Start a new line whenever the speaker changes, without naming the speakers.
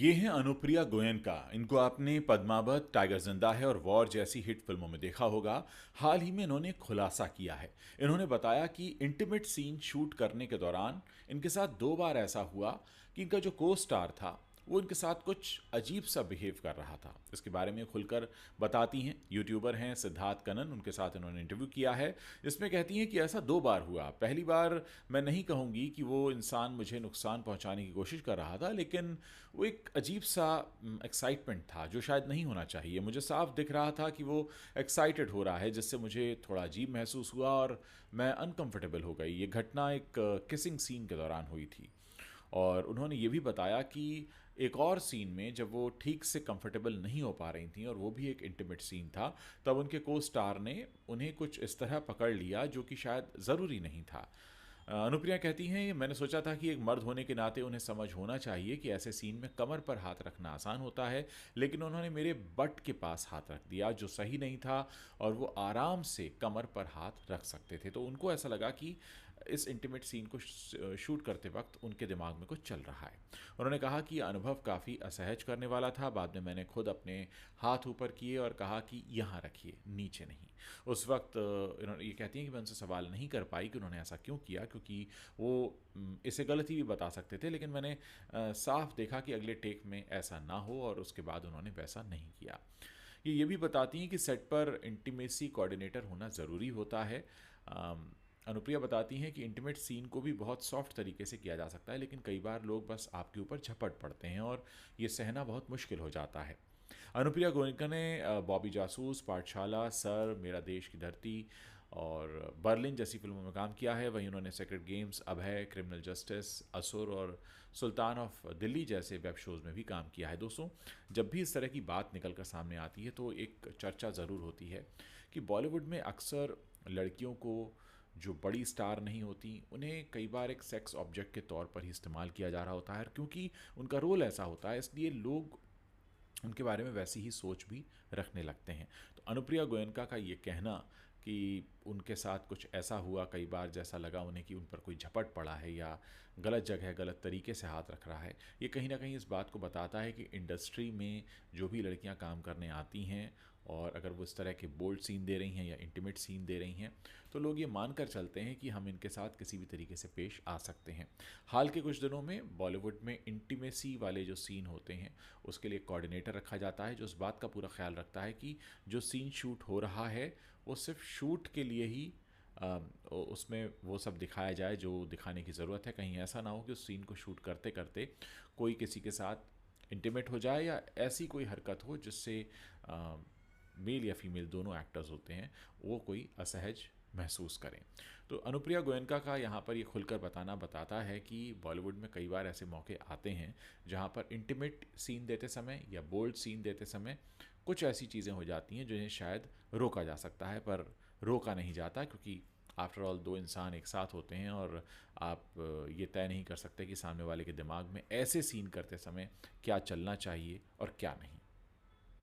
ये हैं अनुप्रिया गोयनका। इनको आपने पद्मावत, टाइगर जिंदा है और वॉर जैसी हिट फिल्मों में देखा होगा। हाल ही में इन्होंने खुलासा किया है। इन्होंने बताया कि इंटीमेट सीन शूट करने के दौरान इनके साथ 2 बार ऐसा हुआ कि इनका जो को स्टार था वो इनके साथ कुछ अजीब सा बिहेव कर रहा था। इसके बारे में खुलकर बताती हैं, यूट्यूबर हैं सिद्धार्थ कनन, उनके साथ इन्होंने इंटरव्यू किया है। इसमें कहती हैं कि ऐसा 2 बार हुआ। पहली बार मैं नहीं कहूँगी कि वो इंसान मुझे नुकसान पहुँचाने की कोशिश कर रहा था, लेकिन वो एक अजीब सा एक्साइटमेंट था जो शायद नहीं होना चाहिए। मुझे साफ दिख रहा था कि वो एक्साइटेड हो रहा है, जिससे मुझे थोड़ा अजीब महसूस हुआ और मैं अनकंफर्टेबल हो गई। ये घटना एक किसिंग सीन के दौरान हुई थी। और उन्होंने ये भी बताया कि एक और सीन में जब वो ठीक से कंफर्टेबल नहीं हो पा रही थी और वो भी एक इंटीमेट सीन था, तब उनके को स्टार ने उन्हें कुछ इस तरह पकड़ लिया जो कि शायद ज़रूरी नहीं था। अनुप्रिया कहती हैं, मैंने सोचा था कि एक मर्द होने के नाते उन्हें समझ होना चाहिए कि ऐसे सीन में कमर पर हाथ रखना आसान होता है, लेकिन उन्होंने मेरे बट के पास हाथ रख दिया जो सही नहीं था और वो आराम से कमर पर हाथ रख सकते थे। तो उनको ऐसा लगा कि इस इंटीमेट सीन को शूट करते वक्त उनके दिमाग में कुछ चल रहा है। उन्होंने कहा कि यह अनुभव काफ़ी असहज करने वाला था। बाद में मैंने खुद अपने हाथ ऊपर किए और कहा कि यहाँ रखिए, नीचे नहीं। उस वक्त इन्होंने ये कहती हैं कि मैं उनसे सवाल नहीं कर पाई कि उन्होंने ऐसा क्यों किया, क्योंकि वो इसे गलती भी बता सकते थे, लेकिन मैंने साफ देखा कि अगले टेक में ऐसा ना हो और उसके बाद उन्होंने वैसा नहीं किया। ये भी बताती हैं कि सेट पर इंटीमेसी कोऑर्डिनेटर होना ज़रूरी होता है। अनुप्रिया बताती हैं कि इंटीमेट सीन को भी बहुत सॉफ्ट तरीके से किया जा सकता है, लेकिन कई बार लोग बस आपके ऊपर झपट पड़ते हैं और ये सहना बहुत मुश्किल हो जाता है। अनुप्रिया गोयनका ने बॉबी जासूस, पाठशाला, सर, मेरा देश की धरती और बर्लिन जैसी फिल्मों में काम किया है। वहीं उन्होंने सेक्रेट गेम्स, अभय, क्रिमिनल जस्टिस, असुर और सुल्तान ऑफ दिल्ली जैसे वेब शोज़ में भी काम किया है। दोस्तों, जब भी इस तरह की बात निकल कर सामने आती है तो एक चर्चा ज़रूर होती है कि बॉलीवुड में अक्सर लड़कियों को जो बड़ी स्टार नहीं होती, उन्हें कई बार एक सेक्स ऑब्जेक्ट के तौर पर ही इस्तेमाल किया जा रहा होता है, क्योंकि उनका रोल ऐसा होता है, इसलिए लोग उनके बारे में वैसी ही सोच भी रखने लगते हैं। तो अनुप्रिया गोयनका का ये कहना कि उनके साथ कुछ ऐसा हुआ कई बार, जैसा लगा उन्हें कि उन पर कोई झपट पड़ा है या गलत जगह गलत तरीके से हाथ रख रहा है, ये कहीं ना कहीं इस बात को बताता है कि इंडस्ट्री में जो भी लड़कियां काम करने आती हैं और अगर वो इस तरह के बोल्ड सीन दे रही हैं या इंटीमेट सीन दे रही हैं, तो लोग ये मानकर चलते हैं कि हम इनके साथ किसी भी तरीके से पेश आ सकते हैं। हाल के कुछ दिनों में बॉलीवुड में इंटीमेसी वाले जो सीन होते हैं उसके लिए कोऑर्डिनेटर रखा जाता है, जो इस बात का पूरा ख्याल रखता है कि जो सीन शूट हो रहा है वो सिर्फ शूट के लिए ही उसमें वो सब दिखाया जाए जो दिखाने की ज़रूरत है। कहीं ऐसा ना हो कि उस सीन को शूट करते करते कोई किसी के साथ इंटीमेट हो जाए या ऐसी कोई हरकत हो जिससे मेल या फीमेल दोनों एक्टर्स होते हैं वो कोई असहज महसूस करें। तो अनुप्रिया गोयनका का यहाँ पर ये खुलकर बताता है कि बॉलीवुड में कई बार ऐसे मौके आते हैं जहाँ पर इंटीमेट सीन देते समय या बोल्ड सीन देते समय कुछ ऐसी चीज़ें हो जाती हैं जिन्हें शायद रोका जा सकता है, पर रोका नहीं जाता, क्योंकि आफ्टर ऑल 2 इंसान एक साथ होते हैं और आप ये तय नहीं कर सकते कि सामने वाले के दिमाग में ऐसे सीन करते समय क्या चलना चाहिए और क्या नहीं।